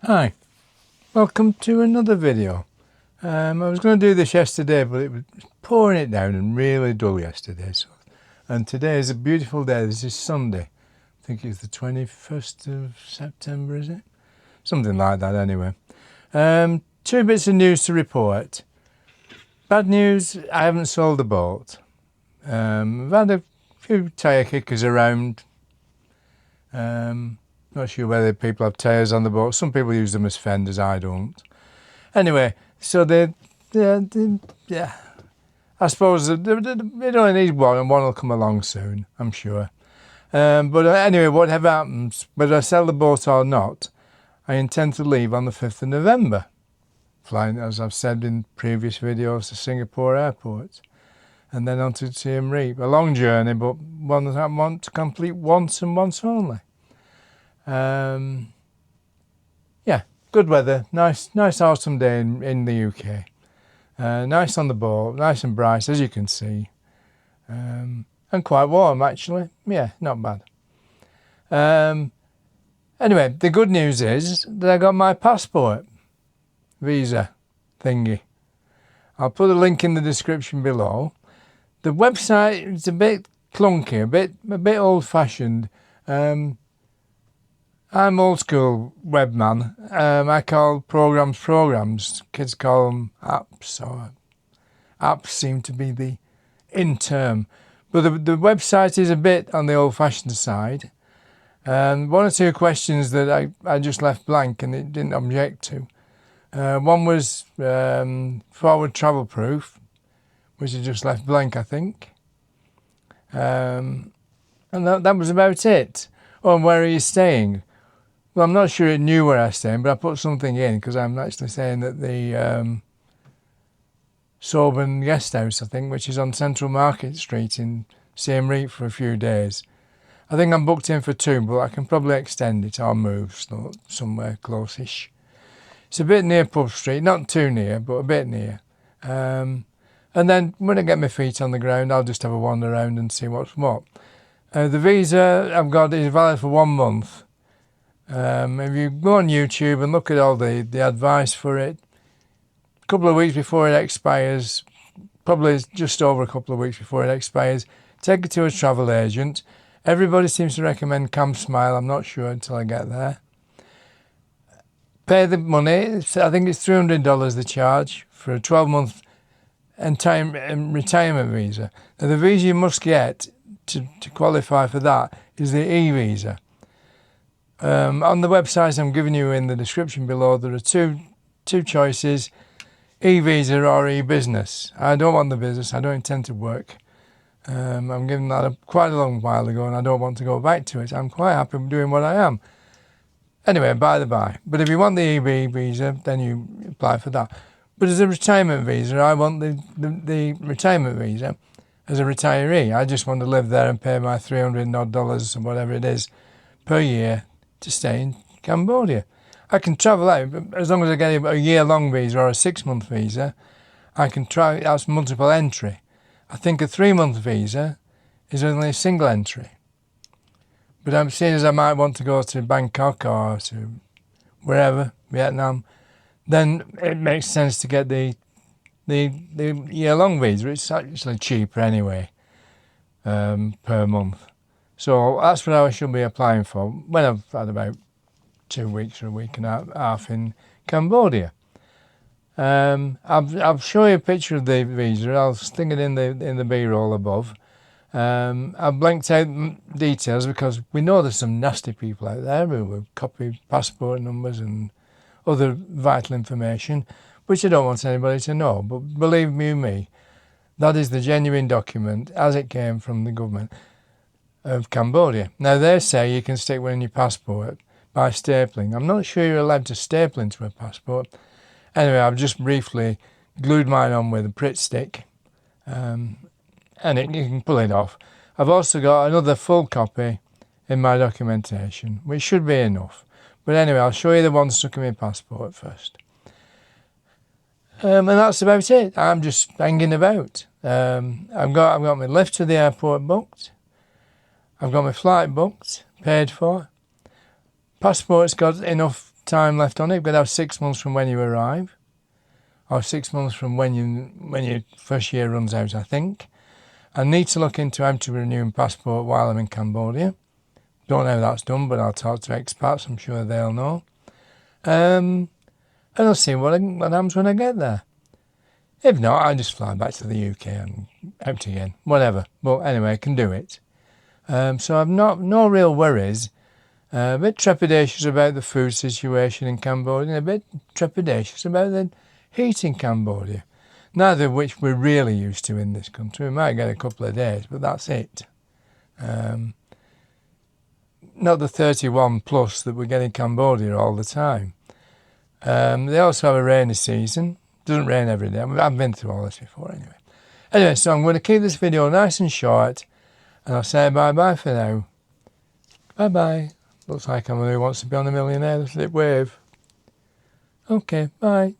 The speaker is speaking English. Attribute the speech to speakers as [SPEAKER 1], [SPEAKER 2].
[SPEAKER 1] Hi, welcome to another video. I was going to do this yesterday, but it was pouring it down and really dull yesterday. And today is a beautiful day. This is Sunday. I think it's the 21st of September, is it? Something like that anyway. Two bits of news to report. Bad news, I haven't sold the boat. I've had a few tyre kickers around. Not sure whether people have tyres on the boat. Some people use them as fenders, I don't. Anyway, so yeah, I suppose it only needs one, and one will come along soon, I'm sure. But anyway, whatever happens, whether I sell the boat or not, I intend to leave on the 5th of November, flying, as I've said in previous videos, to Singapore airport, and then on to Siem Reap. A long journey, but one that I want to complete once and once only. Yeah, good weather, nice autumn day in the UK. Nice on the boat, nice and bright as you can see, and quite warm actually. Yeah, not bad. Anyway, the good news is that I got my passport visa thingy. I'll put a link in the description below. The website is a bit clunky, a bit old-fashioned. I'm old school webman. I call programs. Kids call them apps, or apps seem to be the in term. But the website is a bit on the old fashioned side. One or two questions that I just left blank and it didn't object to. One was forward travel proof, which I just left blank, I think. And that was about it. Oh, and where are you staying? Well, I'm not sure it knew where I was staying, but I put something in because I'm actually staying at the Soben Guest House, I think, which is on Central Market Street in Siem Reap for a few days. I think I'm booked in for 2, but I can probably extend it or move somewhere close-ish. It's a bit near Pub Street, not too near, but a bit near. And then when I get my feet on the ground, I'll just have a wander around and see what's what. The visa I've got is valid for 1 month. If you go on YouTube and look at all the advice for it, a couple of weeks before it expires, probably just over a couple of weeks before it expires, take it to a travel agent. Everybody seems to recommend CamSmile. I'm not sure until I get there. Pay the money. I think it's $300 they charge for a 12-month retirement visa. Now, the visa you must get to qualify for that is the e-visa. On the website I'm giving you in the description below, there are two choices, e-visa or e-business. I don't want the business, I don't intend to work. I'm given that quite a long while ago and I don't want to go back to it. I'm quite happy doing what I am. Anyway, by the by. But if you want the EB visa, then you apply for that. But as a retirement visa, I want the retirement visa as a retiree. I just want to live there and pay my $300 odd or whatever it is per year to stay in Cambodia. I can travel out, as long as I get a year-long visa or a 6-month visa, I can try, that's multiple entry. I think a 3-month visa is only a single entry. But I'm seeing as I might want to go to Bangkok or to wherever, Vietnam, then it makes sense to get the year-long visa. It's actually cheaper anyway, per month. So that's what I should be applying for when I've had about 2 weeks or a week and a half in Cambodia. I'll show you a picture of the visa. I'll stick it in the B-roll above. I've blanked out details because we know there's some nasty people out there who will copy passport numbers and other vital information, which I don't want anybody to know. But believe me, that is the genuine document as it came from the government of Cambodia. Now they say you can stick one in your passport by stapling. I'm not sure you're allowed to staple into a passport. Anyway, I've just briefly glued mine on with a Pritt stick, and you can pull it off. I've also got another full copy in my documentation, which should be enough. But anyway, I'll show you the one stuck in my passport first. And that's about it. I'm just hanging about. I've got my lift to the airport booked. I've got my flight booked, paid for. Passport's got enough time left on it. You've got to have 6 months from when you arrive, or 6 months from when your first year runs out, I think. I need to look into how to renew my passport while I'm in Cambodia. Don't know how that's done, but I'll talk to expats. I'm sure they'll know. And I'll see what happens when I get there. If not, I'll just fly back to the UK and out again, whatever. But anyway, I can do it. So I've no real worries. A bit trepidatious about the food situation in Cambodia, and a bit trepidatious about the heat in Cambodia. Neither of which we're really used to in this country. We might get a couple of days, but that's it. Not the 31 plus that we get in Cambodia all the time. They also have a rainy season. Doesn't rain every day. I've been through all this before anyway. Anyway, so I'm going to keep this video nice and short, and I'll say bye-bye for now. Bye-bye. Looks like I'm the one who wants to be on a millionaire. Let's wave. Okay, bye.